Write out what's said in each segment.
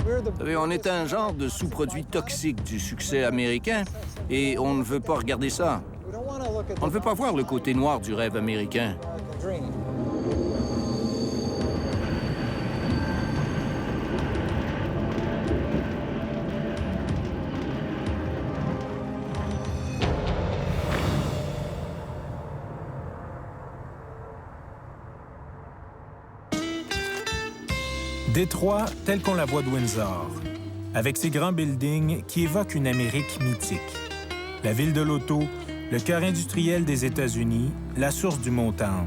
Vous savez, on est un genre de sous-produit toxique du succès américain et on ne veut pas regarder ça. On ne veut pas voir le côté noir du rêve américain. Détroit, tel qu'on la voit de Windsor, avec ses grands buildings qui évoquent une Amérique mythique. La ville de l'auto, le cœur industriel des États-Unis, la source du Motown.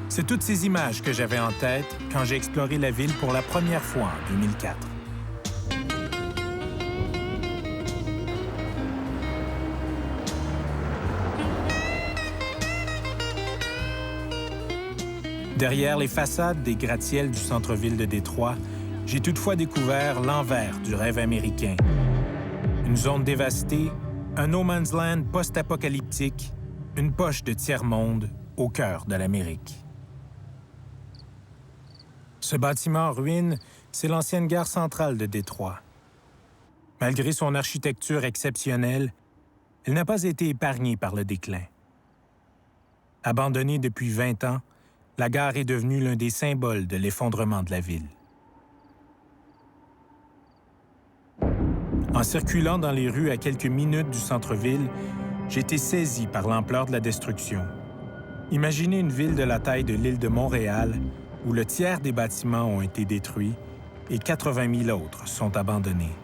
C'est toutes ces images que j'avais en tête quand j'ai exploré la ville pour la première fois en 2004. Derrière les façades des gratte-ciels du centre-ville de Détroit, j'ai toutefois découvert l'envers du rêve américain. Une zone dévastée, un no man's land post-apocalyptique, une poche de tiers-monde au cœur de l'Amérique. Ce bâtiment en ruine, c'est l'ancienne gare centrale de Détroit. Malgré son architecture exceptionnelle, elle n'a pas été épargnée par le déclin. Abandonnée depuis 20 ans, la gare est devenue l'un des symboles de l'effondrement de la ville. En circulant dans les rues à quelques minutes du centre-ville, j'ai été saisi par l'ampleur de la destruction. Imaginez une ville de la taille de l'île de Montréal, où le tiers des bâtiments ont été détruits et 80 000 autres sont abandonnés.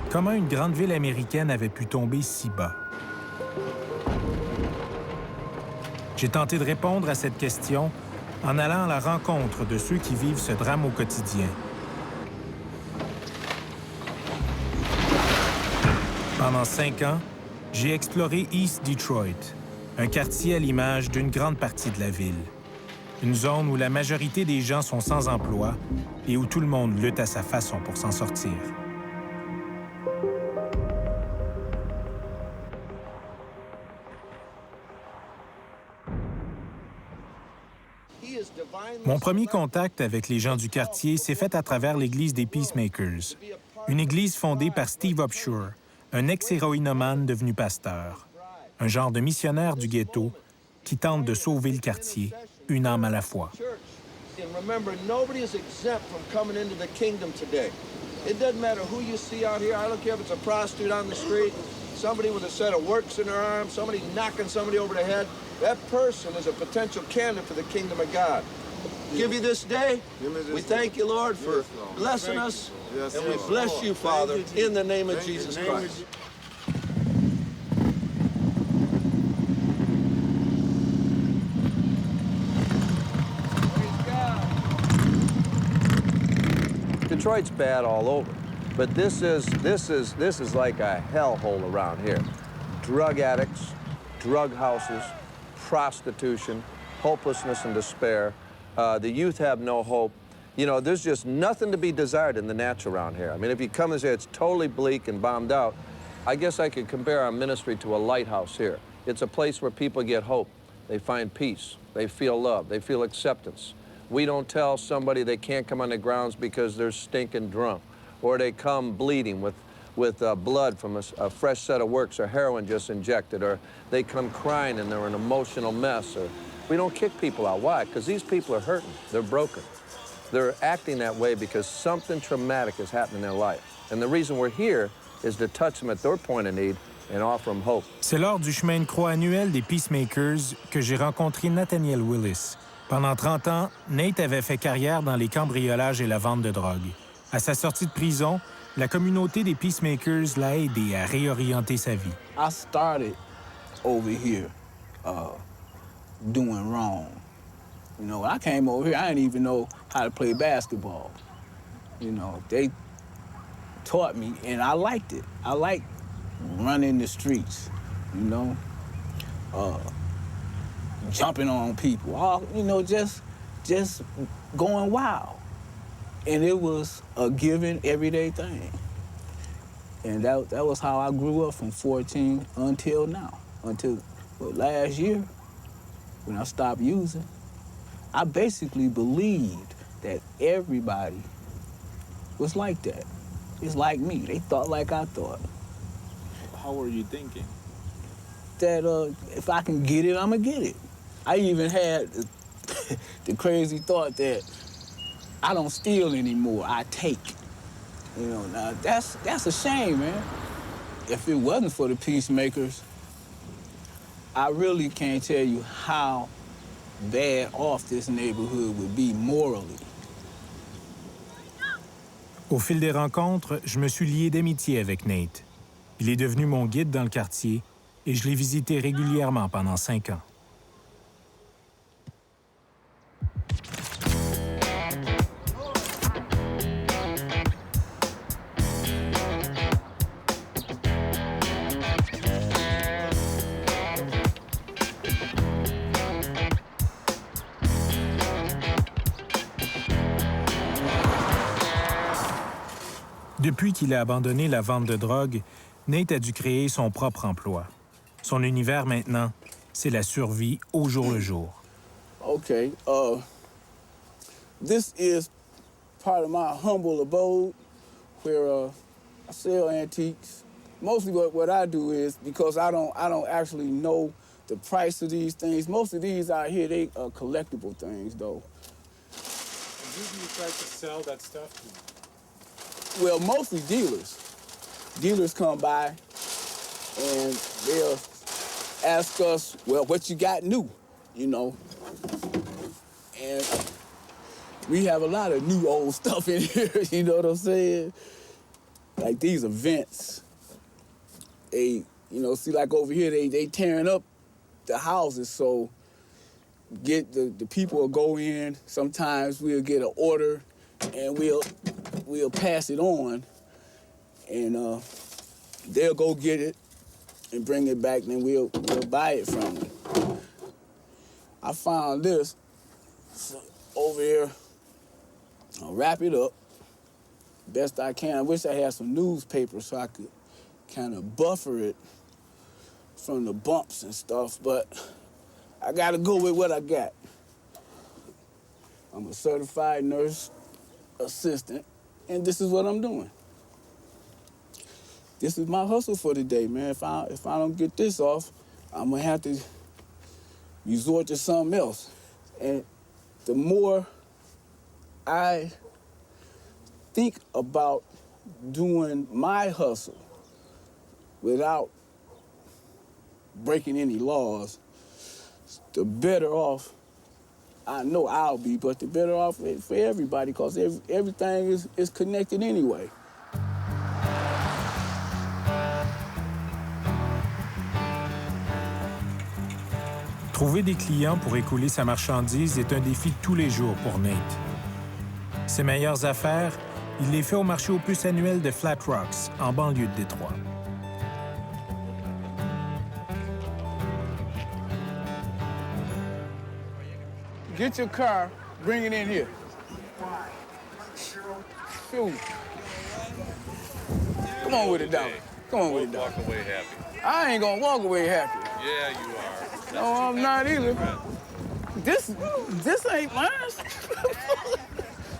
Comment une grande ville américaine avait pu tomber si bas? J'ai tenté de répondre à cette question en allant à la rencontre de ceux qui vivent ce drame au quotidien. Pendant 5 ans, j'ai exploré East Detroit, un quartier à l'image d'une grande partie de la ville. Une zone où la majorité des gens sont sans emploi et où tout le monde lutte à sa façon pour s'en sortir. Mon premier contact avec les gens du quartier s'est fait à travers l'église des Peacemakers, une église fondée par Steve Upshur, un ex-héroïnomane devenu pasteur, un genre de missionnaire du ghetto qui tente de sauver le quartier, une âme à la fois. Remember, nobody is exempt from coming into the kingdom today. It doesn't matter who you see out here. I don't care if it's a prostitute on the street, somebody with a set of works in their arm, somebody knocking somebody over the head. That person is a potential candidate for the kingdom of God. Give you this day. We thank you, Lord, for blessing us, and we bless you, Father, in the name of Jesus Christ. Detroit's bad all over, but this is like a hellhole around here. Drug addicts, drug houses, prostitution, hopelessness and despair. The youth have no hope. You know, there's just nothing to be desired in the natural around here. I mean, if you come and say it's totally bleak and bombed out, I guess I could compare our ministry to a lighthouse here. It's a place where people get hope. They find peace. They feel love. They feel acceptance. We don't tell somebody they can't come on the grounds because they're stinking drunk, or they come bleeding with blood from a fresh set of works or heroin just injected, or they come crying and they're an emotional mess. Or we don't kick people out. Why? Because these people are hurting. They're broken. They're acting that way because something traumatic has happened in their life. And the reason we're here is to touch them at their point of need and offer them hope. C'est lors du chemin de croix annuel des Peacemakers que j'ai rencontré Nathaniel Willis. Pendant 30 ans, Nate avait fait carrière dans les cambriolages et la vente de drogue. À sa sortie de prison, la communauté des Peacemakers l'a aidé à réorienter sa vie. I started over here doing wrong. You know, when I came over here, I didn't even know how to play basketball. You know, they taught me, and I liked it. I liked running the streets, you know, jumping on people, all, you know, just going wild. And it was a given, everyday thing. And that was how I grew up from 14 until now, until last year, when I stopped using. I basically believed that everybody was like that. It's like me. They thought like I thought. How were you thinking? That if I can get it, I'ma get it. I even had the crazy thought that I don't steal anymore, I take. You know, now that's a shame, man. If it wasn't for the peacemakers, I really can't tell you how bad off this neighborhood would be morally. Au fil des rencontres, je me suis lié d'amitié avec Nate. Il est devenu mon guide dans le quartier et je l'ai visité régulièrement pendant 5 ans. Depuis qu'il a abandonné la vente de drogue, Nate a dû créer son propre emploi. Son univers maintenant, c'est la survie au jour le jour. Okay, this is part of my humble abode where I sell antiques. Mostly what I do is, because I don't actually know the price of these things. Most of these out here, they are collectible things, though. And who do you try to sell that stuff to? Well, mostly dealers. Dealers come by and they'll ask us, well, what you got new, you know? And we have a lot of new old stuff in here, you know what I'm saying? Like these events, they, you know, see like over here, they tearing up the houses, so get the people will go in, sometimes we'll get an order and we'll pass it on, and they'll go get it and bring it back, and then we'll buy it from them. I found this over here. I'll wrap it up best I can. I wish I had some newspaper so I could kind of buffer it from the bumps and stuff, but I gotta go with what I got. I'm a certified nurse assistant, and this is what I'm doing. This is my hustle for the day, man. If I don't get this off, I'm gonna have to resort to something else. And the more I think about doing my hustle without breaking any laws, the better off I know I'll be, but the better off for everybody, because everything is connected anyway. Trouver des clients pour écouler sa marchandise est un défi de tous les jours pour Nate. Ses meilleures affaires, il les fait au marché aux puces annuel de Flat Rocks, en banlieue de Détroit. Get your car, bring it in here. Shoot. Come on with it, dog. Come on with it, dog. Walk away happy. I ain't gonna walk away happy. Yeah, you are. No, I'm not either. This ain't mine.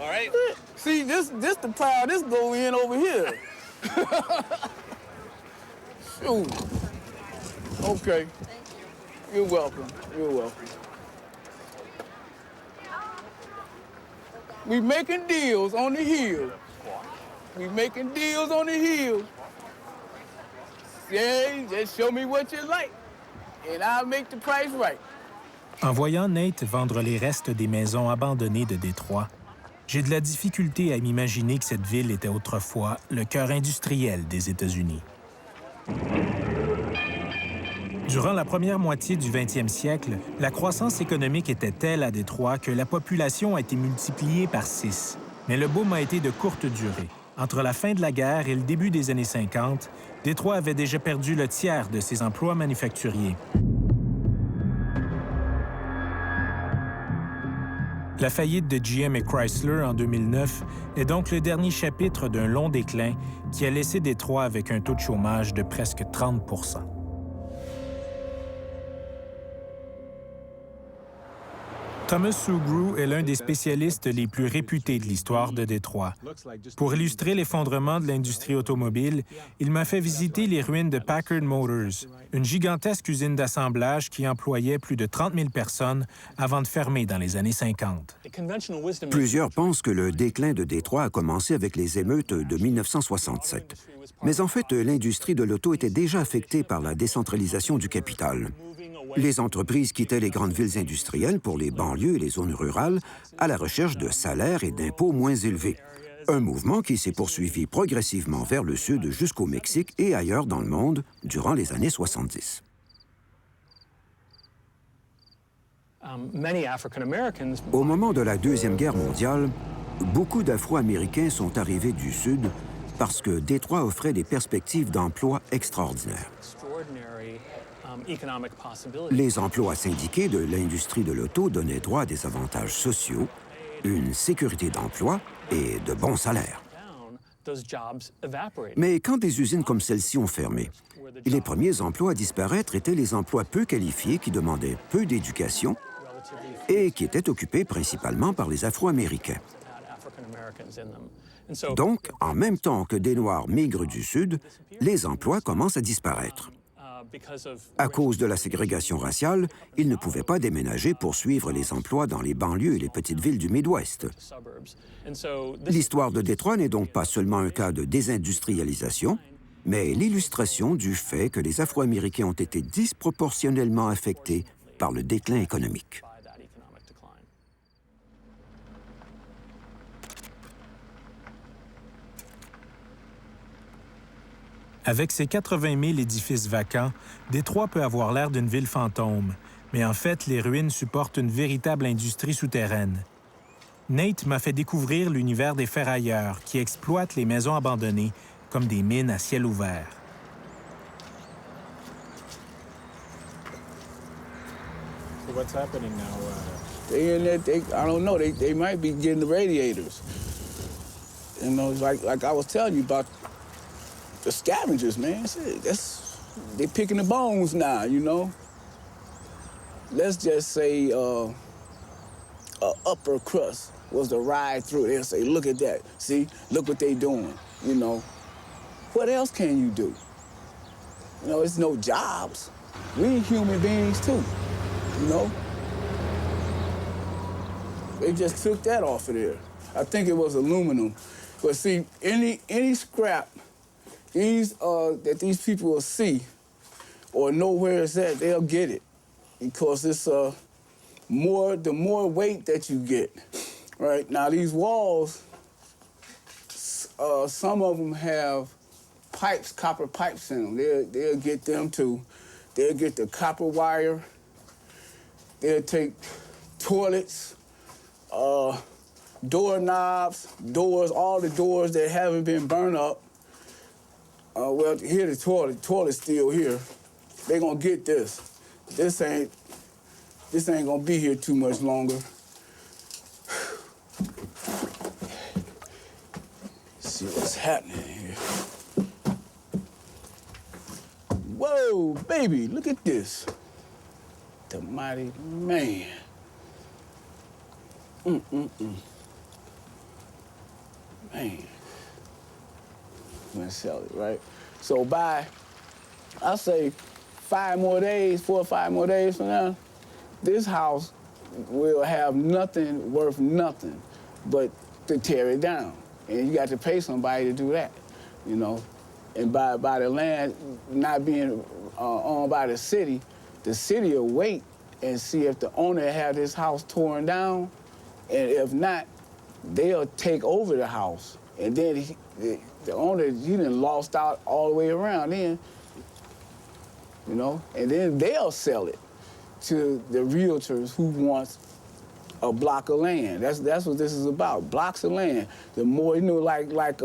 All right. See, this the pile. This go in over here. Shoot. Okay. You're welcome. You're welcome. We making deals on the hill. We making deals on the hill. Yeah, just show me what you like, and I'll make the price right. En voyant Nate vendre les restes des maisons abandonnées de Détroit, j'ai de la difficulté à m'imaginer que cette ville était autrefois le cœur industriel des États-Unis. Durant la première moitié du 20e siècle, la croissance économique était telle à Détroit que la population a été multipliée par 6. Mais le boom a été de courte durée. Entre la fin de la guerre et le début des années 50, Détroit avait déjà perdu le tiers de ses emplois manufacturiers. La faillite de GM et Chrysler en 2009 est donc le dernier chapitre d'un long déclin qui a laissé Détroit avec un taux de chômage de presque 30 %. Thomas Sugrue est l'un des spécialistes les plus réputés de l'histoire de Détroit. Pour illustrer l'effondrement de l'industrie automobile, il m'a fait visiter les ruines de Packard Motors, une gigantesque usine d'assemblage qui employait plus de 30 000 personnes avant de fermer dans les années 50. Plusieurs pensent que le déclin de Détroit a commencé avec les émeutes de 1967. Mais en fait, l'industrie de l'auto était déjà affectée par la décentralisation du capital. Les entreprises quittaient les grandes villes industrielles pour les banlieues et les zones rurales à la recherche de salaires et d'impôts moins élevés. Un mouvement qui s'est poursuivi progressivement vers le sud jusqu'au Mexique et ailleurs dans le monde durant les années 70. Au moment de la Deuxième Guerre mondiale, beaucoup d'Afro-Américains sont arrivés du Sud parce que Détroit offrait des perspectives d'emploi extraordinaires. Les emplois syndiqués de l'industrie de l'auto donnaient droit à des avantages sociaux, une sécurité d'emploi et de bons salaires. Mais quand des usines comme celle-ci ont fermé, les premiers emplois à disparaître étaient les emplois peu qualifiés qui demandaient peu d'éducation et qui étaient occupés principalement par les Afro-Américains. Donc, en même temps que des Noirs migrent du Sud, les emplois commencent à disparaître. À cause de la ségrégation raciale, ils ne pouvaient pas déménager pour suivre les emplois dans les banlieues et les petites villes du Midwest. L'histoire de Détroit n'est donc pas seulement un cas de désindustrialisation, mais l'illustration du fait que les Afro-Américains ont été disproportionnellement affectés par le déclin économique. Avec ses 80 000 édifices vacants, Détroit peut avoir l'air d'une ville fantôme, mais en fait, les ruines supportent une véritable industrie souterraine. Nate m'a fait découvrir l'univers des ferrailleurs qui exploitent les maisons abandonnées comme des mines à ciel ouvert. So what's happening now? I don't know. They might be getting the radiators. You know, like I was telling you about the scavengers, man. They picking the bones now, you know. Let's just say a upper crust was to ride through. They'll say, look at that. See, look what they doing, you know. What else can you do? You know, it's no jobs. We human beings too, you know. They just took that off of there. I think it was aluminum. But see, any scrap that these people will see or know where it's at, they'll get it. Because it's the more weight that you get. Right? Now these walls, some of them have pipes, copper pipes in them. They'll get them too. They'll get the copper wire. They'll take toilets, doorknobs, doors, all the doors that haven't been burned up. Well, here the toilet's still here. They're gonna get this. This ain't gonna be here too much longer. See what's happening here. Whoa, baby, look at this. The mighty man. Man. I'm gonna sell it, right? So by, I'll say 4 or 5 more days from now, this house will have nothing worth nothing but to tear it down. And you got to pay somebody to do that, you know? And by the land not being owned by the city will wait and see if the owner had his house torn down, and if not, they'll take over the house. And then the owner, he done lost out all the way around then, you know? And then they'll sell it to the realtors who wants a block of land. That's what this is about, blocks of land. The more, you know, like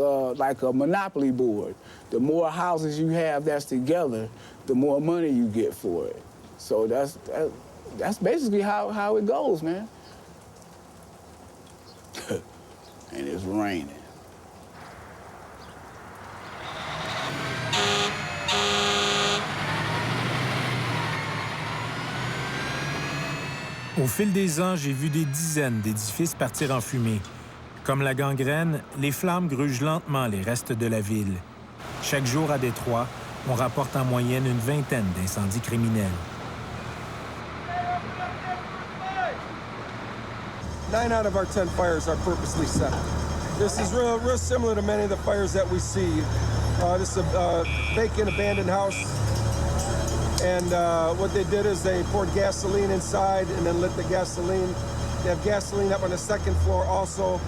a monopoly board, the more houses you have that's together, the more money you get for it. So that's basically how it goes, man. And it's raining. Au Au fil des ans, j'ai vu des dizaines d'édifices partir en fumée. Comme la gangrène, les flammes grugent lentement les restes de la ville. Chaque jour à Détroit, on rapporte en moyenne une vingtaine d'incendies criminels. 9 out of our 10 fires are purposely set. This is real similar to many of the fires that we see. This is a vacant, abandoned house. And what they did is they poured gasoline inside and then lit the gasoline. They have gasoline up on the second floor also.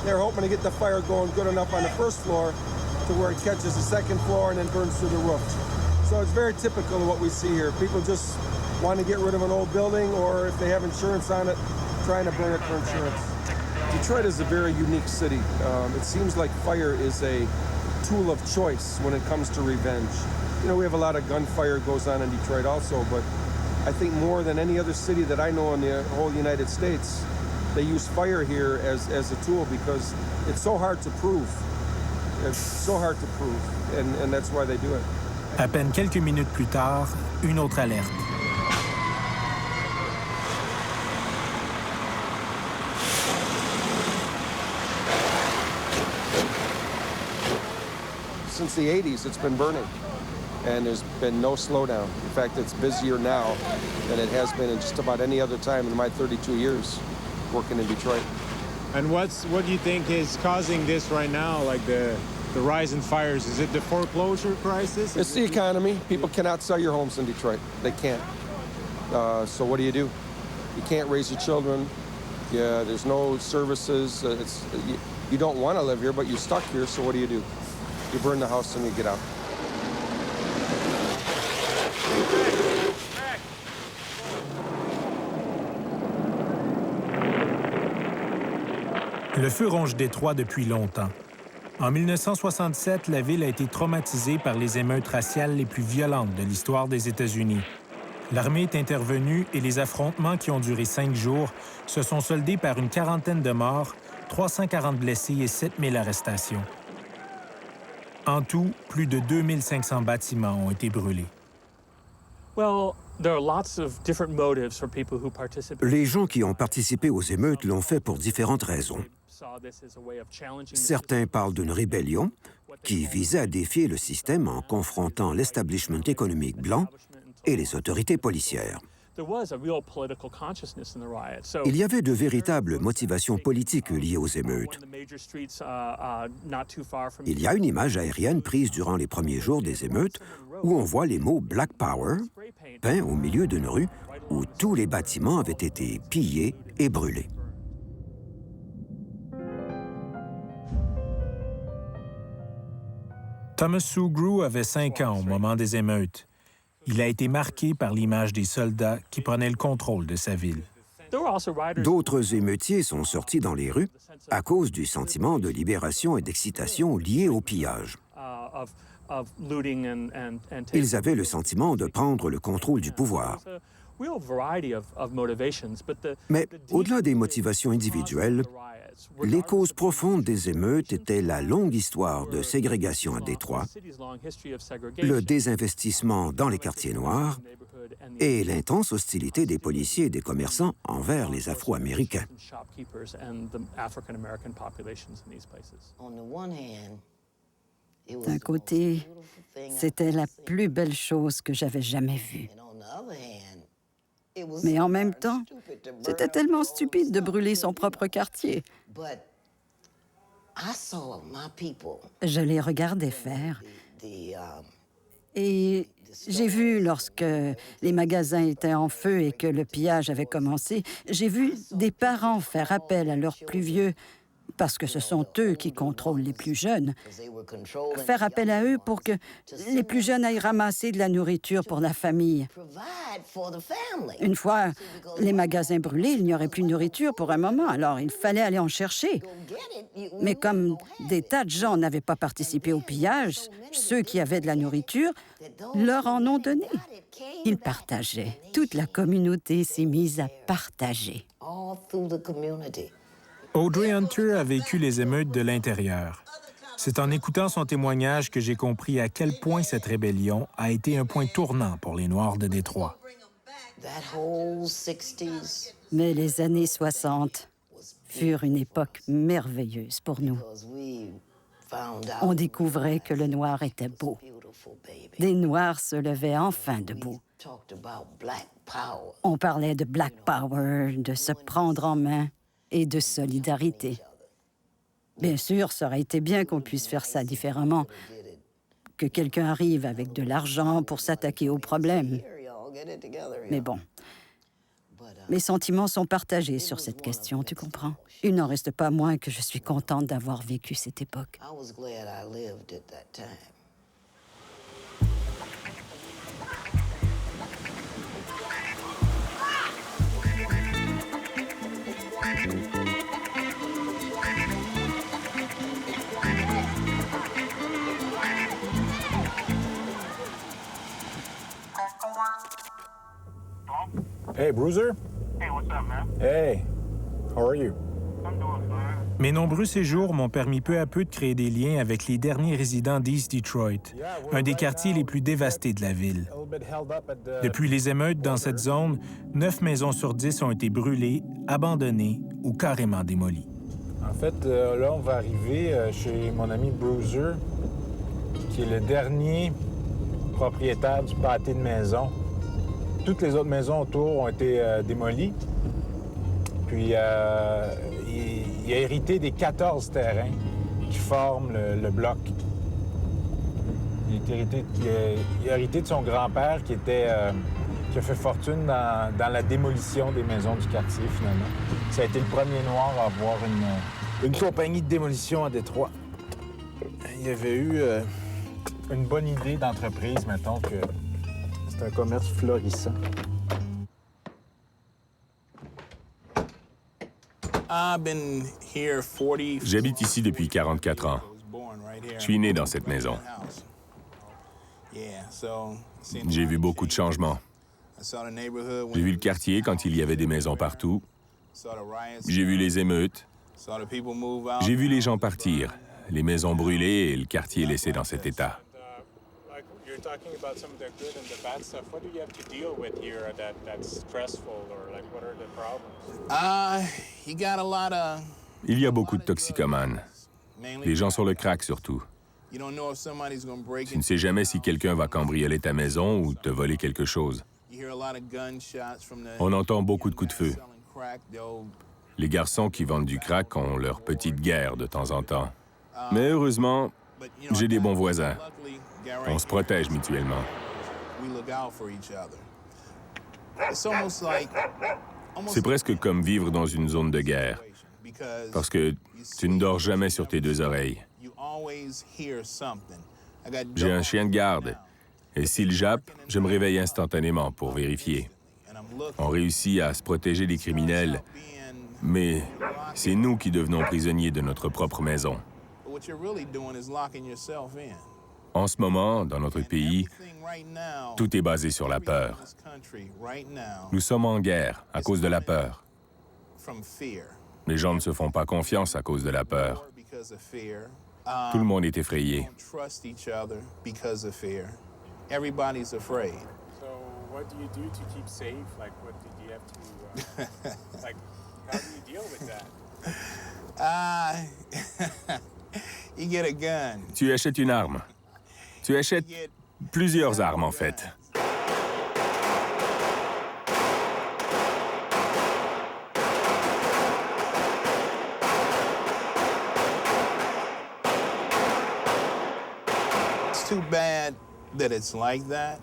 They're hoping to get the fire going good enough on the first floor to where it catches the second floor and then burns through the roof. So it's very typical of what we see here. People just want to get rid of an old building, or if they have insurance on it, trying to burn it for insurance. Detroit is a very unique city. It seems like fire is a tool of choice when it comes to revenge. You know, we have a lot of gunfire goes on in Detroit also, but I think more than any other city that I know in the whole United States, they use fire here as a tool because it's so hard to prove. It's so hard to prove, and that's why they do it. À peine quelques minutes plus tard, une autre alerte. Since the 80s, it's been burning, and there's been no slowdown. In fact, it's busier now than it has been in just about any other time in my 32 years working in Detroit. And what do you think is causing this right now, like the rise in fires? Is it the foreclosure crisis? It's the economy. People cannot sell your homes in Detroit. They can't. So what do? You can't raise your children. Yeah, there's no services. You don't want to live here, but you're stuck here, so what do? You burn the house and you get out. Le feu ronge Détroit depuis longtemps. En 1967, la ville a été traumatisée par les émeutes raciales les plus violentes de l'histoire des États-Unis. L'armée est intervenue et les affrontements qui ont duré 5 jours se sont soldés par une quarantaine de morts, 340 blessés et 7000 arrestations. En tout, plus de 2500 bâtiments ont été brûlés. Les gens qui ont participé aux émeutes l'ont fait pour différentes raisons. Certains parlent d'une rébellion qui visait à défier le système en confrontant l'establishment économique blanc et les autorités policières. Il y avait de véritables motivations politiques liées aux émeutes. Il y a une image aérienne prise durant les premiers jours des émeutes où on voit les mots « Black Power » peints au milieu d'une rue où tous les bâtiments avaient été pillés et brûlés. Thomas Sue Grew avait 5 ans au moment des émeutes. Il a été marqué par l'image des soldats qui prenaient le contrôle de sa ville. D'autres émeutiers sont sortis dans les rues à cause du sentiment de libération et d'excitation lié au pillage. Ils avaient le sentiment de prendre le contrôle du pouvoir. Mais au-delà des motivations individuelles, les causes profondes des émeutes étaient la longue histoire de ségrégation à Détroit, le désinvestissement dans les quartiers noirs et l'intense hostilité des policiers et des commerçants envers les Afro-Américains. D'un côté, c'était la plus belle chose que j'avais jamais vue. Mais en même temps, c'était tellement stupide de brûler son propre quartier. Je les regardais faire. Et j'ai vu, lorsque les magasins étaient en feu et que le pillage avait commencé, j'ai vu des parents faire appel à leurs plus vieux, parce que ce sont eux qui contrôlent les plus jeunes, faire appel à eux pour que les plus jeunes aillent ramasser de la nourriture pour la famille. Une fois les magasins brûlés, il n'y aurait plus de nourriture pour un moment, alors il fallait aller en chercher. Mais comme des tas de gens n'avaient pas participé au pillage, ceux qui avaient de la nourriture leur en ont donné. Ils partageaient. Toute la communauté s'est mise à partager. Audrey Hunter a vécu les émeutes de l'intérieur. C'est en écoutant son témoignage que j'ai compris à quel point cette rébellion a été un point tournant pour les Noirs de Détroit. Mais les années 60 furent une époque merveilleuse pour nous. On découvrait que le noir était beau. Des Noirs se levaient enfin debout. On parlait de Black Power, de se prendre en main et de solidarité. Bien sûr, ça aurait été bien qu'on puisse faire ça différemment, que quelqu'un arrive avec de l'argent pour s'attaquer aux problèmes. Mais bon, mes sentiments sont partagés sur cette question, tu comprends? Il n'en reste pas moins que je suis contente d'avoir vécu cette époque. Hey, Bruiser. Hey, what's up, man? Hey, how are you? I'm doing fine. Mes nombreux séjours m'ont permis peu à peu de créer des liens avec les derniers résidents d'East Detroit, un des quartiers les plus dévastés de la ville. Depuis les émeutes dans cette zone, 9 maisons sur 10 ont été brûlées, abandonnées ou carrément démolies. En fait, là, on va arriver chez mon ami Bruiser, qui est le dernier propriétaire du pâté de maison. Toutes les autres maisons autour ont été démolies. Puis, il a hérité des 14 terrains qui forment le bloc. Il a hérité de son grand-père qui a fait fortune dans la démolition des maisons du quartier, finalement. Ça a été le premier noir à avoir une compagnie de démolition à Détroit. Il y avait eu une bonne idée d'entreprise, mettons, que c'est un commerce florissant. J'habite ici depuis 44 ans. Je suis né dans cette maison. J'ai vu beaucoup de changements. J'ai vu le quartier quand il y avait des maisons partout. J'ai vu les émeutes. J'ai vu les gens partir, les maisons brûlées et le quartier laissé dans cet état. Il y a beaucoup de toxicomanes. Les gens sur le crack, surtout. Tu ne sais jamais si quelqu'un va cambrioler ta maison ou te voler quelque chose. On entend beaucoup de coups de feu. Les garçons qui vendent du crack ont leur petite guerre de temps en temps. Mais heureusement, j'ai des bons voisins. On se protège mutuellement. C'est presque comme vivre dans une zone de guerre, parce que tu ne dors jamais sur tes deux oreilles. J'ai un chien de garde, et s'il jappe, je me réveille instantanément pour vérifier. On réussit à se protéger des criminels, mais c'est nous qui devenons prisonniers de notre propre maison. En ce moment, dans notre pays, tout est basé sur la peur. Nous sommes en guerre à cause de la peur. Les gens ne se font pas confiance à cause de la peur. Tout le monde est effrayé. Tu achètes une arme. Tu achètes plusieurs armes, en fait.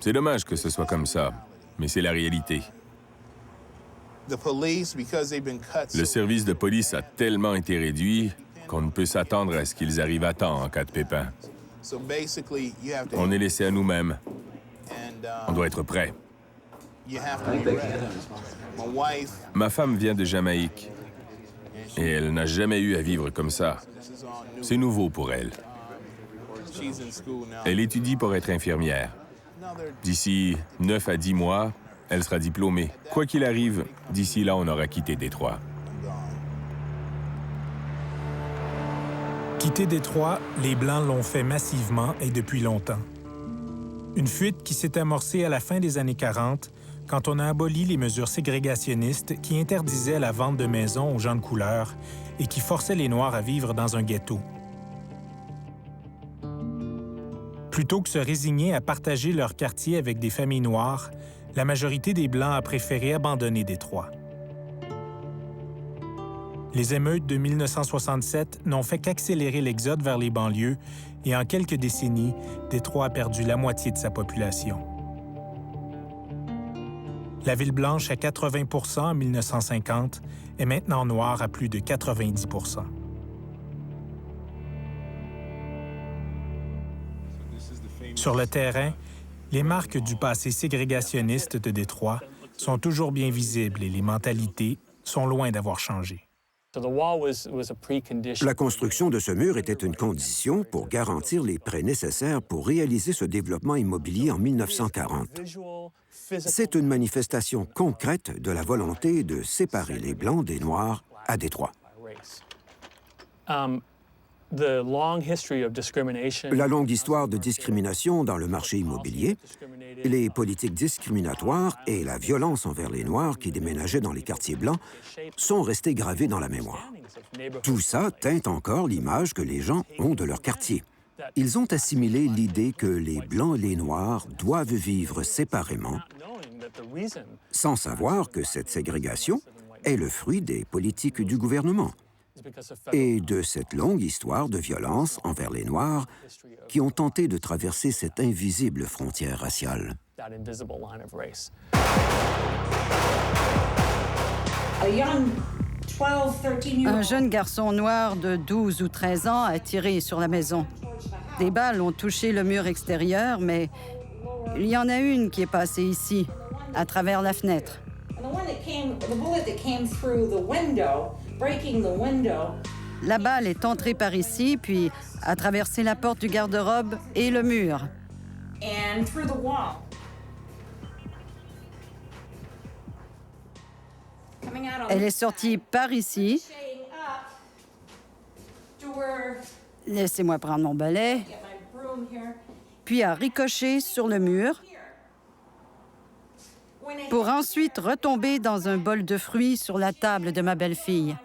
C'est dommage que ce soit comme ça, mais c'est la réalité. Le service de police a tellement été réduit qu'on ne peut s'attendre à ce qu'ils arrivent à temps en cas de pépin. On est laissé à nous-mêmes. On doit être prêt. Ma femme vient de Jamaïque et elle n'a jamais eu à vivre comme ça. C'est nouveau pour elle. Elle étudie pour être infirmière. D'ici 9 à 10 mois, elle sera diplômée. Quoi qu'il arrive, d'ici là, on aura quitté Détroit. Quitter Détroit, les Blancs l'ont fait massivement et depuis longtemps. Une fuite qui s'est amorcée à la fin des années 40 quand on a aboli les mesures ségrégationnistes qui interdisaient la vente de maisons aux gens de couleur et qui forçaient les Noirs à vivre dans un ghetto. Plutôt que se résigner à partager leur quartier avec des familles noires, la majorité des Blancs a préféré abandonner Détroit. Les émeutes de 1967 n'ont fait qu'accélérer l'exode vers les banlieues et en quelques décennies, Détroit a perdu la moitié de sa population. La ville blanche à 80 % en 1950 est maintenant noire à plus de 90 %. Sur le terrain, les marques du passé ségrégationniste de Détroit sont toujours bien visibles et les mentalités sont loin d'avoir changé. La construction de ce mur était une condition pour garantir les prêts nécessaires pour réaliser ce développement immobilier en 1940. C'est une manifestation concrète de la volonté de séparer les Blancs des Noirs à Détroit. La longue histoire de discrimination dans le marché immobilier, les politiques discriminatoires et la violence envers les Noirs qui déménageaient dans les quartiers blancs sont restés gravés dans la mémoire. Tout ça teinte encore l'image que les gens ont de leur quartier. Ils ont assimilé l'idée que les Blancs et les Noirs doivent vivre séparément, sans savoir que cette ségrégation est le fruit des politiques du gouvernement et de cette longue histoire de violence envers les Noirs qui ont tenté de traverser cette invisible frontière raciale. Un jeune garçon noir de 12 ou 13 ans a tiré sur la maison. Des balles ont touché le mur extérieur, mais il y en a une qui est passée ici, à travers la fenêtre. La balle est entrée par ici, puis a traversé la porte du garde-robe et le mur. Elle est sortie par ici. Laissez-moi prendre mon balai. Puis a ricoché sur le mur pour ensuite retomber dans un bol de fruits sur la table de ma belle-fille.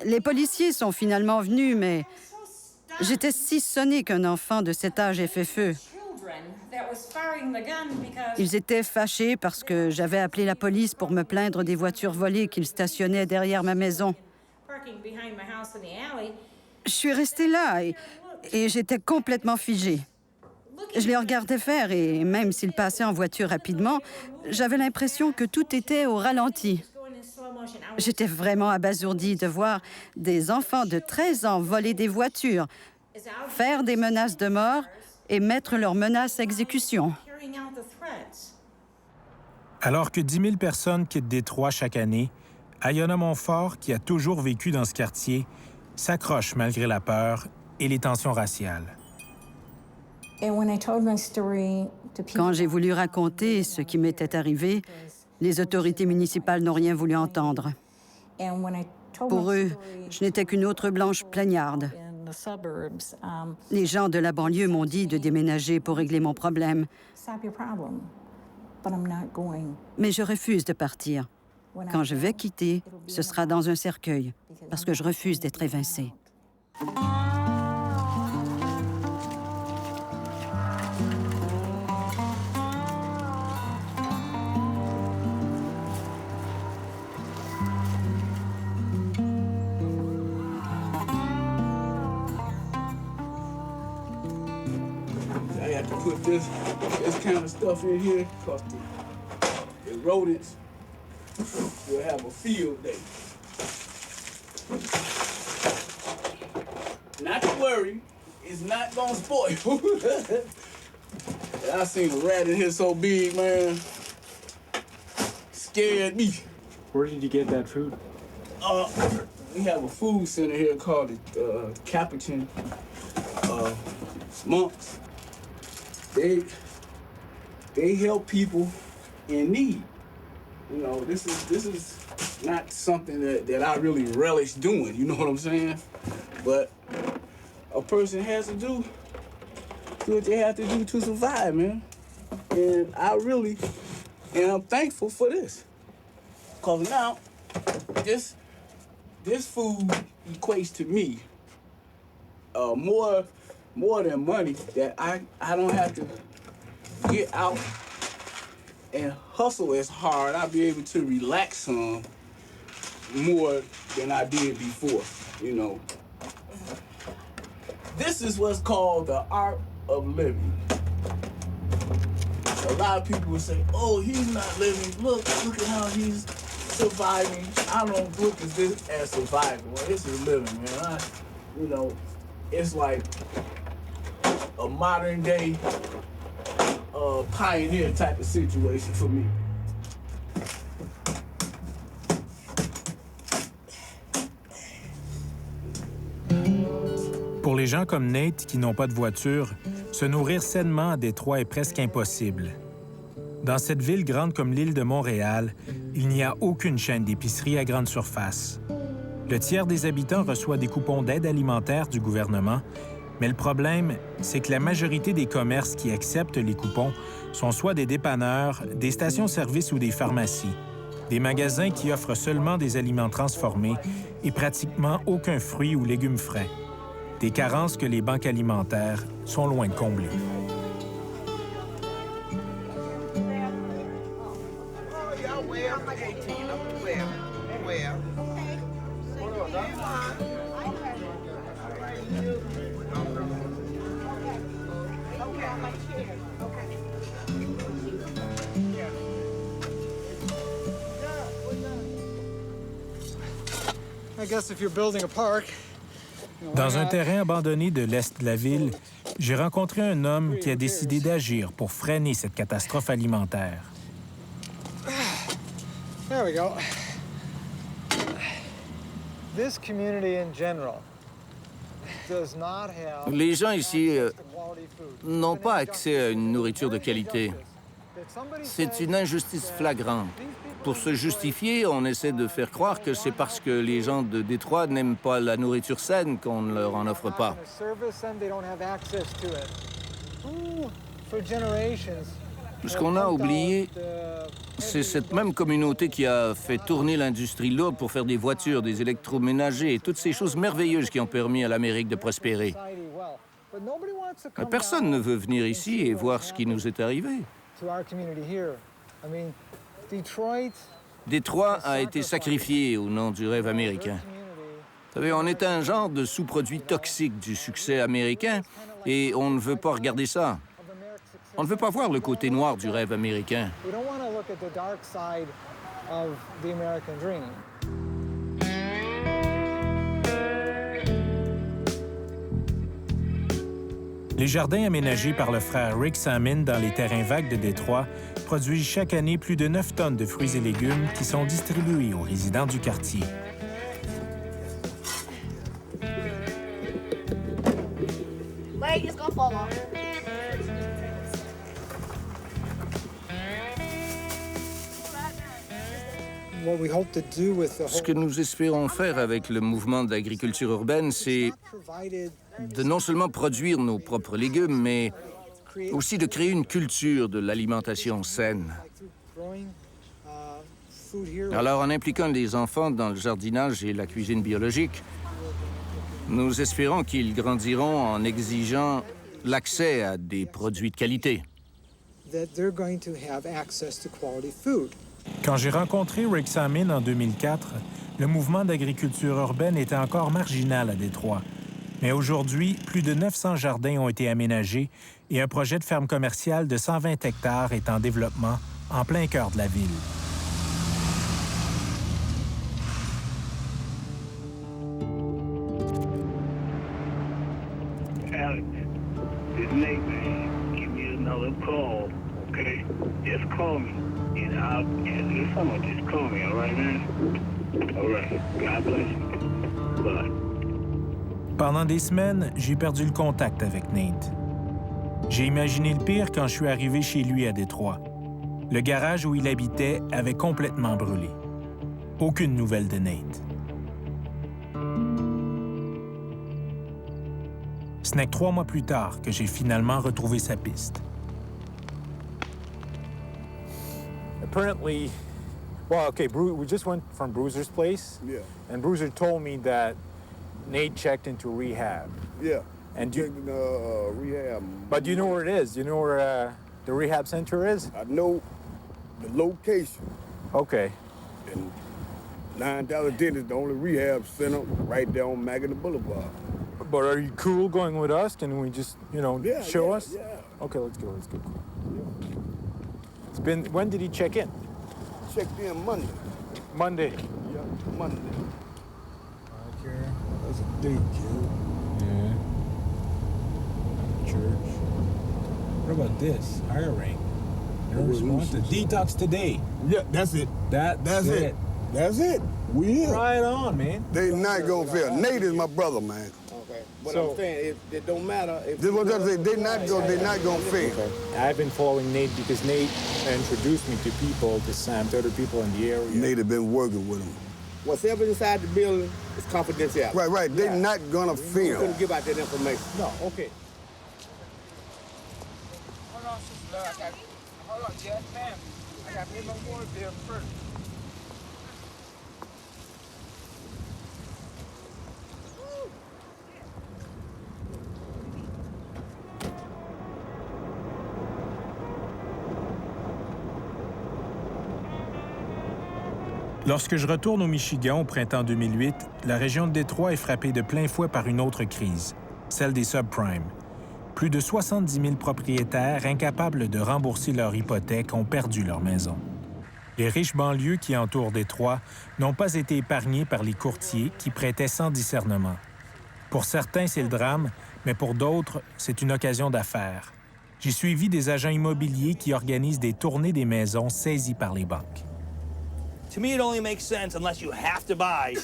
Les policiers sont finalement venus, mais j'étais si sonnée qu'un enfant de cet âge ait fait feu. Ils étaient fâchés parce que j'avais appelé la police pour me plaindre des voitures volées qu'ils stationnaient derrière ma maison. Je suis restée là et j'étais complètement figée. Je les regardais faire et même s'ils passaient en voiture rapidement, j'avais l'impression que tout était au ralenti. J'étais vraiment abasourdie de voir des enfants de 13 ans voler des voitures, faire des menaces de mort et mettre leurs menaces à exécution. Alors que 10 000 personnes quittent Détroit chaque année, Ayanna Montfort, qui a toujours vécu dans ce quartier, s'accroche malgré la peur et les tensions raciales. Quand j'ai voulu raconter ce qui m'était arrivé, les autorités municipales n'ont rien voulu entendre. Pour eux, je n'étais qu'une autre blanche plaignarde. Les gens de la banlieue m'ont dit de déménager pour régler mon problème. Mais je refuse de partir. Quand je vais quitter, ce sera dans un cercueil, parce que je refuse d'être évincée. Put this kind of stuff in here because the rodents will have a field day. Not to worry, it's not gonna spoil. I seen a rat in here so big, man. Scared me. Where did you get that food? We have a food center here called the Capuchin Monks. They help people in need. You know, this is not something that I really relish doing, you know what I'm saying? But a person has to do do what you have to do to survive, man. And I really am thankful for this. Because now, this food equates to me more than money, that I don't have to get out and hustle as hard. I'll be able to relax some more than I did before, you know. This is what's called the art of living. A lot of people will say, oh, he's not living. Look at how he's surviving. I don't look at this as surviving. Well, this is living, man. It's like a modern day pioneer type of situation for me. Pour les gens comme Nate qui n'ont pas de voiture, se nourrir sainement à Détroit est presque impossible. Dans cette ville grande comme l'île de Montréal, il n'y a aucune chaîne d'épicerie à grande surface. Le tiers des habitants reçoit des coupons d'aide alimentaire du gouvernement, mais le problème, c'est que la majorité des commerces qui acceptent les coupons sont soit des dépanneurs, des stations-service ou des pharmacies, des magasins qui offrent seulement des aliments transformés et pratiquement aucun fruit ou légumes frais. Des carences que les banques alimentaires sont loin de combler. I guess if you're building a park. Dans un terrain abandonné de l'est de la ville, j'ai rencontré un homme qui a décidé d'agir pour freiner cette catastrophe alimentaire. There we go. This community in general does not have. Les gens ici n'ont pas accès à une nourriture de qualité. C'est une injustice flagrante. Pour se justifier, on essaie de faire croire que c'est parce que les gens de Détroit n'aiment pas la nourriture saine qu'on ne leur en offre pas. Ce qu'on a oublié, c'est cette même communauté qui a fait tourner l'industrie lourde pour faire des voitures, des électroménagers et toutes ces choses merveilleuses qui ont permis à l'Amérique de prospérer. Mais personne ne veut venir ici et voir ce qui nous est arrivé. Détroit a été sacrifié au nom du rêve américain. Vous savez, on est un genre de sous-produit toxique du succès américain et on ne veut pas regarder ça. On ne veut pas voir le côté noir du rêve américain. Les jardins aménagés par le frère Rick Sammon dans les terrains vagues de Détroit produisent chaque année plus de 9 tonnes de fruits et légumes qui sont distribués aux résidents du quartier. Ce que nous espérons faire avec le mouvement d'agriculture urbaine, c'est de non seulement produire nos propres légumes, mais aussi de créer une culture de l'alimentation saine. Alors, en impliquant les enfants dans le jardinage et la cuisine biologique, nous espérons qu'ils grandiront en exigeant l'accès à des produits de qualité. Quand j'ai rencontré Rick Sammon en 2004, le mouvement d'agriculture urbaine était encore marginal à Détroit. Mais aujourd'hui, plus de 900 jardins ont été aménagés et un projet de ferme commerciale de 120 hectares est en développement en plein cœur de la ville. Alex, it's Nate, man. Give me another call, okay? Just call me. And if someone just call me, all right, man? All right. God bless you. Bye. Pendant des semaines, j'ai perdu le contact avec Nate. J'ai imaginé le pire quand je suis arrivé chez lui à Détroit. Le garage où il habitait avait complètement brûlé. Aucune nouvelle de Nate. Ce n'est que 3 mois plus tard que j'ai finalement retrouvé sa piste. Apparently, well, okay, we just went from Bruiser's place. Yeah. And Bruiser told me that Nate checked into rehab. Yeah. And checked into rehab. But do you know where it is? Do you know where the rehab center is? I know the location. Okay. And 9 out of 10 is the only rehab center right there on Mackinac Boulevard. But are you cool going with us? Can we just, show us? Yeah. Okay, let's go. It's been, when did he check in? Checked in Monday. Monday? Yeah, Monday. Okay, that's a date, kid. Yeah. Church. What about this? Hiring. Nurse wants to detox today. Yeah, that's it. That's it. That's it. We here. Right on, man. They not gonna fail. Nate is my brother, man. Okay. But So- I'm saying it don't matter. This is what I'm saying. They not gonna fail. Okay. I've been following Nate because Nate introduced me to people, to Sam, to other people in the area. Nate have been working with him. Whatever inside the building is confidential. Right. They not gonna We fail. couldn't give out that information. No, okay. Hold on, yes, ma'am. I got me my water there first. Lorsque je retourne au Michigan au printemps 2008, la région de Détroit est frappée de plein fouet par une autre crise, celle des subprimes. Plus de 70 000 propriétaires incapables de rembourser leur hypothèque ont perdu leur maison. Les riches banlieues qui entourent Détroit n'ont pas été épargnés par les courtiers qui prêtaient sans discernement. Pour certains, c'est le drame, mais pour d'autres, c'est une occasion d'affaires. J'ai suivi des agents immobiliers qui organisent des tournées des maisons saisies par les banques. To me, it only makes sense unless you have to buy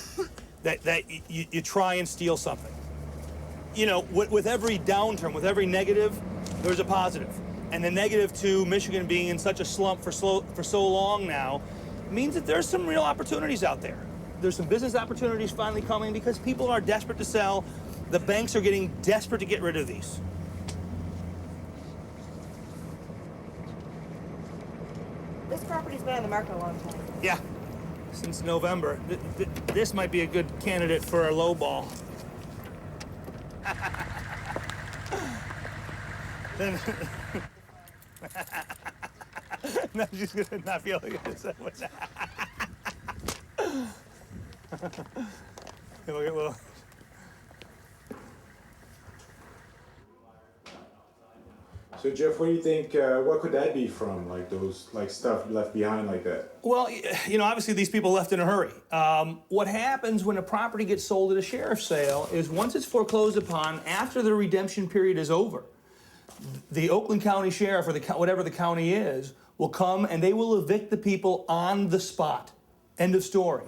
that you try and steal something. You know, with every downturn, with every negative, there's a positive. And the negative to Michigan being in such a slump for so long now means that there's some real opportunities out there. There's some business opportunities finally coming because people are desperate to sell. The banks are getting desperate to get rid of these. This property's been on the market a long time. Yeah, since November. This might be a good candidate for a low ball. Then, no, she's gonna not be able to get this up. Look at Will. So Jeff, what do you think? What could that be from? Like those, like stuff left behind, like that? Well, you know, obviously these people left in a hurry. What happens when a property gets sold at a sheriff's sale is once it's foreclosed upon, after the redemption period is over, the Oakland County Sheriff, or whatever the county is, will come and they will evict the people on the spot. End of story.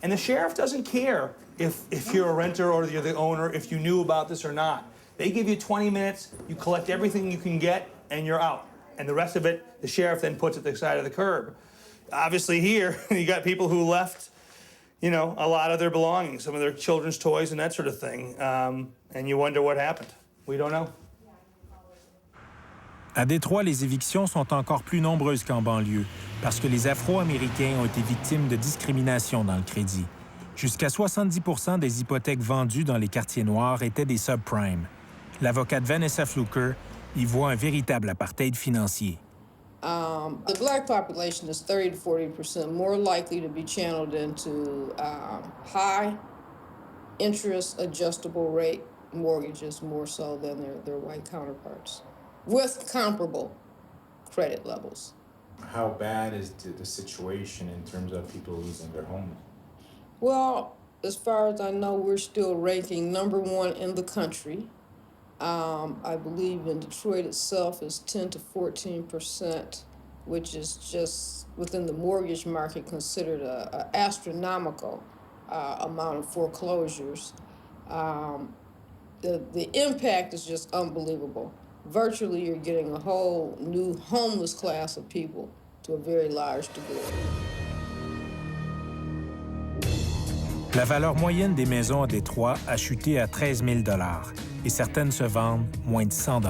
And the sheriff doesn't care if you're a renter or you're the owner, if you knew about this or not. They give you 20 minutes, you collect everything you can get, and you're out. And the rest of it, the sheriff then puts at the side of the curb. Obviously here, you got people who left, you know, a lot of their belongings, some of their children's toys and that sort of thing. And you wonder what happened. We don't know. À Détroit, les évictions sont encore plus nombreuses qu'en banlieue parce que les Afro-Américains ont été victimes de discrimination dans le crédit. Jusqu'à 70 % des hypothèques vendues dans les quartiers noirs étaient des subprimes. L'avocate Vanessa Fluker y voit un véritable apartheid financier. The black population is 30 to 40% more likely to be channeled into high interest adjustable rate mortgages more so than their white counterparts with comparable credit levels. How bad is the situation in terms of people losing their homes? Well, as far as I know, we're still ranking #1 in the country. I believe in Detroit itself is 10 to 14%, which is just within the mortgage market considered an astronomical amount of foreclosures. The impact is just unbelievable. Virtually, you're getting a whole new homeless class of people to a very large degree. La valeur moyenne des maisons à Détroit a chuté à 13 000 $ et certaines se vendent moins de 100 $.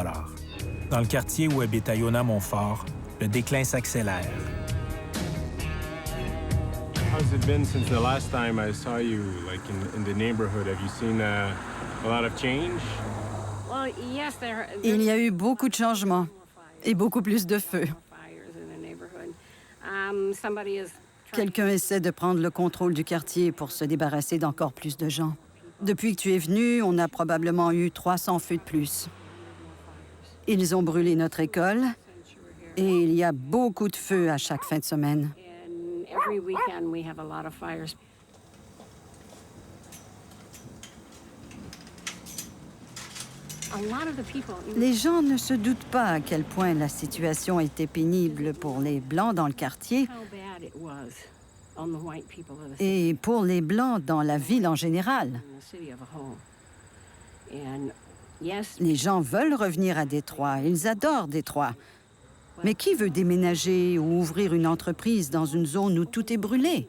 Dans le quartier où habite Iona Montfort, le déclin s'accélère. How's it been since the last time I saw you, like in the neighborhood? Have you seen a lot of change? Il y a eu beaucoup de changements et beaucoup plus de feux. Quelqu'un essaie de prendre le contrôle du quartier pour se débarrasser d'encore plus de gens. Depuis que tu es venu, on a probablement eu 300 feux de plus. Ils ont brûlé notre école et il y a beaucoup de feux à chaque fin de semaine. Les gens ne se doutent pas à quel point la situation était pénible pour les Blancs dans le quartier et pour les Blancs dans la ville en général. Les gens veulent revenir à Détroit, ils adorent Détroit. Mais qui veut déménager ou ouvrir une entreprise dans une zone où tout est brûlé?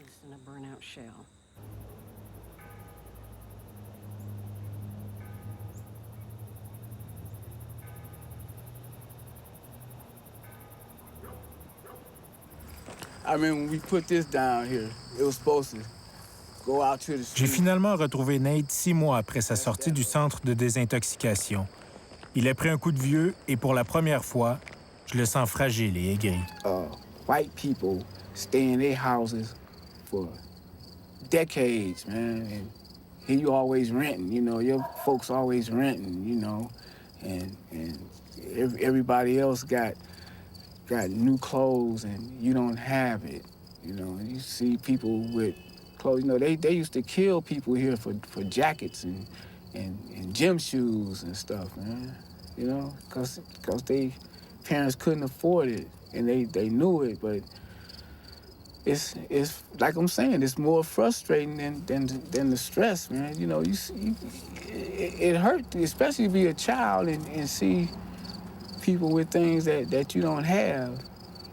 J'ai finalement retrouvé Nate 6 mois après sa sortie du centre de désintoxication. Il a pris un coup de vieux et pour la première fois, je le sens fragile et aigri. White people stay in their houses for decades, man. And here you always renting, you know, your folks always renting, you know, and everybody else got new clothes and you don't have it, you know. You see people with clothes, you know, they used to kill people here for jackets and gym shoes and stuff, man, you know, because they parents couldn't afford it and they knew it, but it's like I'm saying, it's more frustrating than the stress, man. You know, it hurt, especially to be a child and see people with things that you don't have,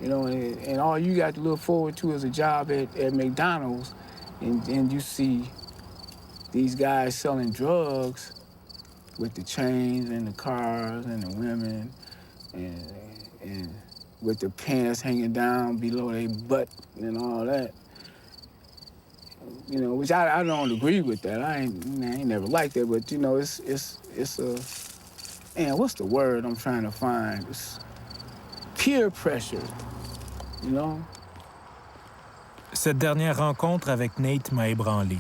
you know, and all you got to look forward to is a job at McDonald's, and you see these guys selling drugs with the chains and the cars and the women and with the pants hanging down below their butt and all that. You know, which I don't agree with that. I ain't never liked that, but you know, it's a, man, what's the word I'm trying to find? It's peer pressure, you know? Cette dernière rencontre avec Nate m'a ébranlé.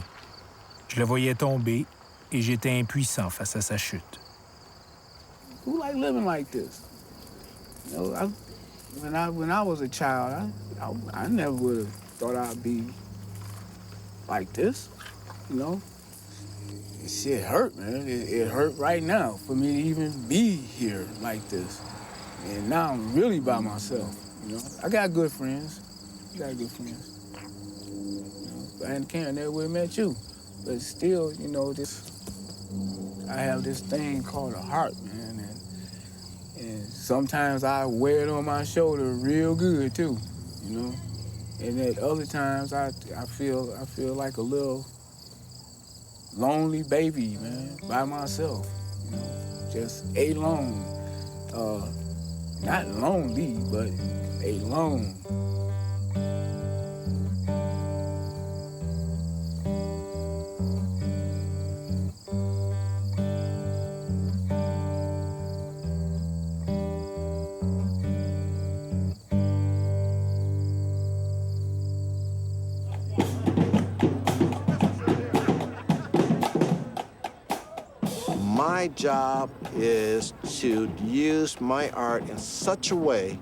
Je le voyais tomber et j'étais impuissant face à sa chute. Who like living like this? You know, when I was a child, I never would have thought I'd be like this, you know? Shit hurt, man. It hurt right now for me to even be here like this. And now I'm really by myself, you know? I got good friends. You know, if I never would have met you. But still, you know, I have this thing called a heart, man. And sometimes I wear it on my shoulder real good, too, you know? And at other times, I feel like a little lonely baby, man, by myself, you know, just alone. Not lonely, but alone. My job is to use my art in such a way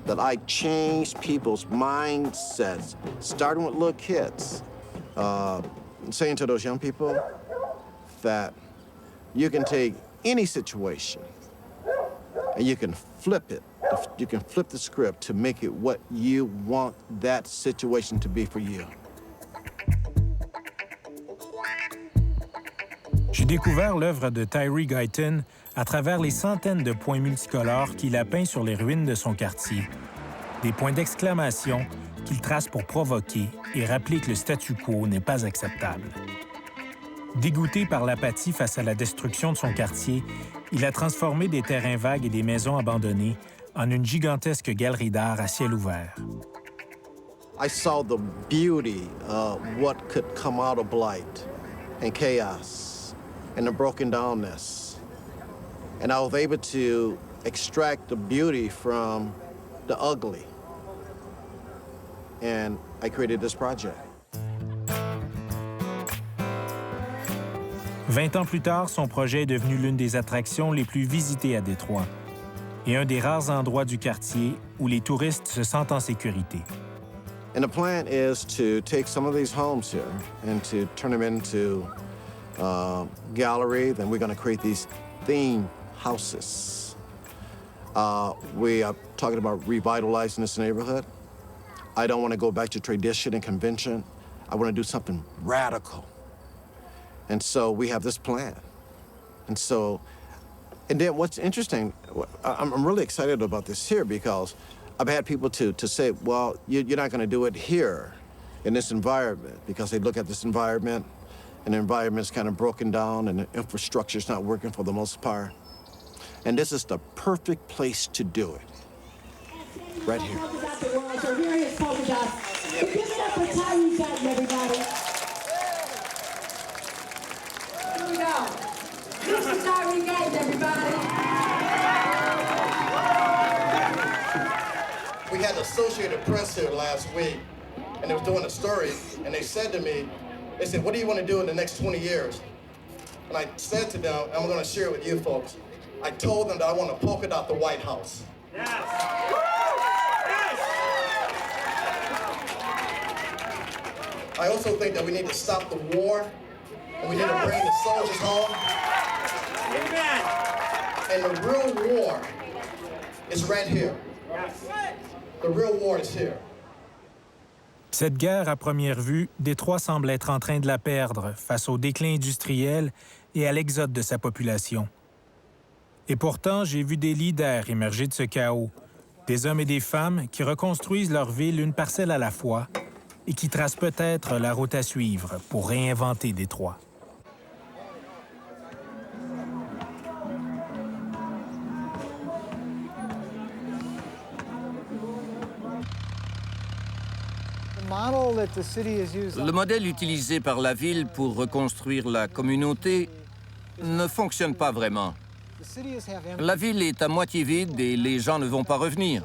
that I change people's mindsets, starting with little kids, saying to those young people that you can take any situation and you can flip it. You can flip the script to make it what you want that situation to be for you. J'ai découvert l'œuvre de Tyree Guyton à travers les centaines de points multicolores qu'il a peints sur les ruines de son quartier. Des points d'exclamation qu'il trace pour provoquer et rappeler que le statu quo n'est pas acceptable. Dégoûté par l'apathie face à la destruction de son quartier, il a transformé des terrains vagues et des maisons abandonnées en une gigantesque galerie d'art à ciel ouvert. I saw the beauty of what could come out of blight and chaos and the broken downness. And I was able to extract the beauty from the ugly. And I created this project. 20 ans plus tard, son projet est devenu l'une des attractions les plus visitées à Détroit et un des rares endroits du quartier où les touristes se sentent en sécurité. And the plan is to take some of these homes here and to turn them into gallery. Then we're going to create these theme houses. We are talking about revitalizing this neighborhood. I don't want to go back to tradition and convention. I want to do something radical. And so we have this plan. And then what's interesting, I'm really excited about this here because I've had people to say, well, you're not going to do it here in this environment because they look at this environment and the environment's kind of broken down and the infrastructure's not working for the most part. And this is the perfect place to do it. Right here. So here is polka dots. Give it up for Tyree Dutton, everybody. Here we go. This is Tyree Dutton, everybody. We had the Associated Press here last week, and they was doing a story, and they said to me, they said, what do you want to do in the next 20 years? And I said to them, I'm going to share it with you folks, I told them that I want to polka dot the White House. Yes. I also think that we need to stop the war, and we need to bring the soldiers home. Amen. And the real war is right here. The real war is here. Cette guerre, à première vue, Détroit semble être en train de la perdre face au déclin industriel et à l'exode de sa population. Et pourtant, j'ai vu des leaders émerger de ce chaos, des hommes et des femmes qui reconstruisent leur ville une parcelle à la fois et qui tracent peut-être la route à suivre pour réinventer Détroit. Le modèle utilisé par la ville pour reconstruire la communauté ne fonctionne pas vraiment. La ville est à moitié vide et les gens ne vont pas revenir.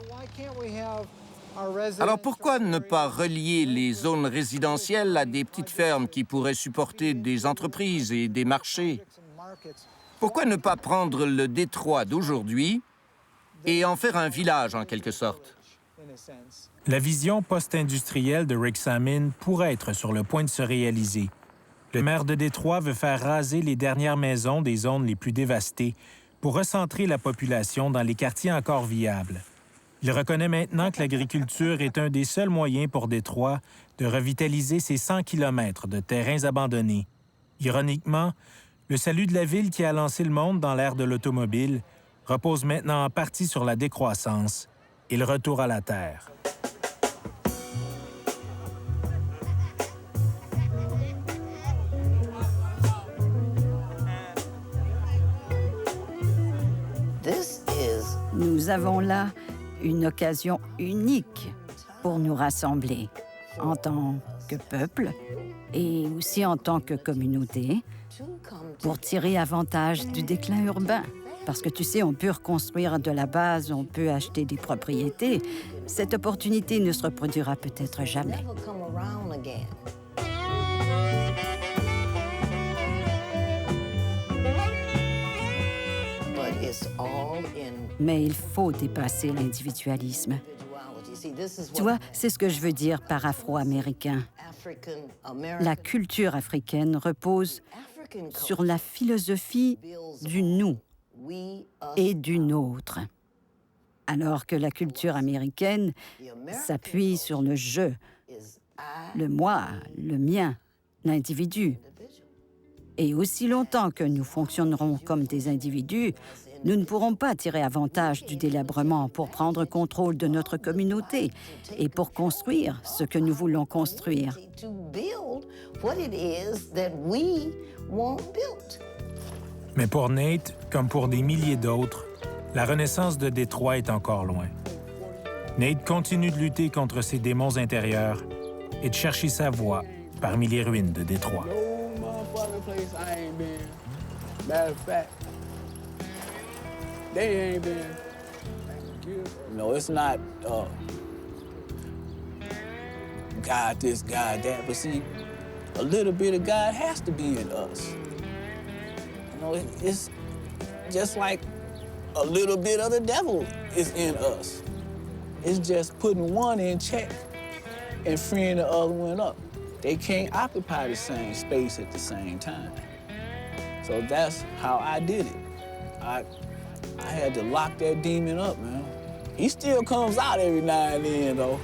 Alors pourquoi ne pas relier les zones résidentielles à des petites fermes qui pourraient supporter des entreprises et des marchés? Pourquoi ne pas prendre le Détroit d'aujourd'hui et en faire un village en quelque sorte? La vision post-industrielle de Rick Sammon pourrait être sur le point de se réaliser. Le maire de Détroit veut faire raser les dernières maisons des zones les plus dévastées pour recentrer la population dans les quartiers encore viables. Il reconnaît maintenant que l'agriculture est un des seuls moyens pour Détroit de revitaliser ses 100 km de terrains abandonnés. Ironiquement, le salut de la ville qui a lancé le monde dans l'ère de l'automobile repose maintenant en partie sur la décroissance et le retour à la terre. Nous avons là une occasion unique pour nous rassembler en tant que peuple et aussi en tant que communauté pour tirer avantage du déclin urbain. Parce que tu sais, on peut reconstruire de la base, on peut acheter des propriétés. Cette opportunité ne se reproduira peut-être jamais. Mais il faut dépasser l'individualisme. Tu vois, c'est ce que je veux dire par afro-américain. La culture africaine repose sur la philosophie du nous et du nôtre, alors que la culture américaine s'appuie sur le je, le moi, le mien, l'individu. Et aussi longtemps que nous fonctionnerons comme des individus, nous ne pourrons pas tirer avantage du délabrement pour prendre contrôle de notre communauté et pour construire ce que nous voulons construire. Mais pour Nate, comme pour des milliers d'autres, la renaissance de Détroit est encore loin. Nate continue de lutter contre ses démons intérieurs et de chercher sa voie parmi les ruines de Détroit. No motherfucking place I ain't been. Matter of fact, they ain't been. No, it's not God this, God that, but see, a little bit of God has to be in us. You know, it's just like a little bit of the devil is in us. It's just putting one in check and freeing the other one up. They can't occupy the same space at the same time. So that's how I did it. I had to lock that demon up, man. He still comes out every now and then, though.